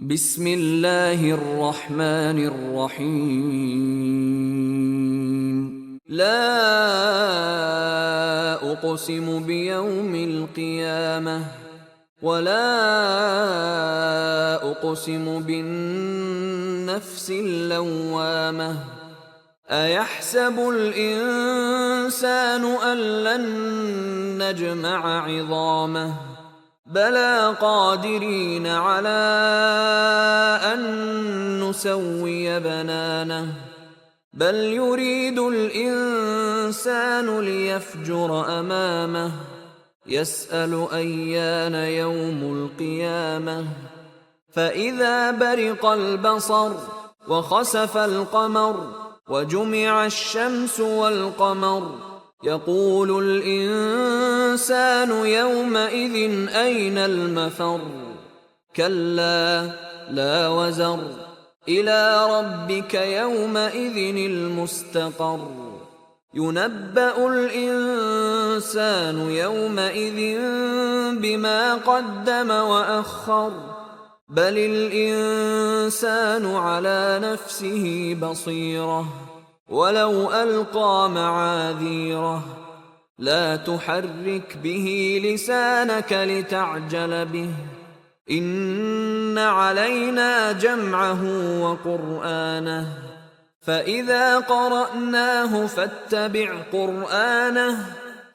بسم الله الرحمن الرحيم لا أقسم بيوم القيامة ولا أقسم بالنفس اللوامة أيحسب الإنسان أن لن نجمع عظامه بلى قادرين على أن نسوي بنانه بل يريد الإنسان ليفجر أمامه يسأل أيان يوم القيامة فإذا برق البصر وخسف القمر وجمع الشمس والقمر يقول الإنسان يومئذ أين المفر كلا لا وزر إلى ربك يومئذ المستقر ينبأ الإنسان يومئذ بما قدم وأخر بل الإنسان على نفسه بصيرة ولو ألقى معاذيره لا تحرك به لسانك لتعجل به إن علينا جمعه وقرآنه فإذا قرأناه فاتبع قرآنه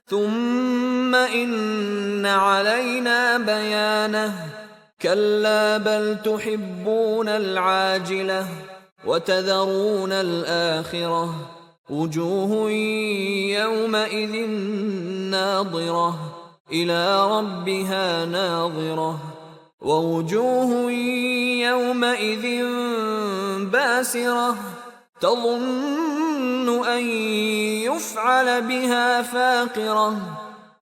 ثم إن علينا بيانه كلا بل تحبون العاجلة وتذرون الآخرة وجوه يومئذ ناظرة إلى ربها ناظرة ووجوه يومئذ باسرة تظن أن يفعل بها فاقرة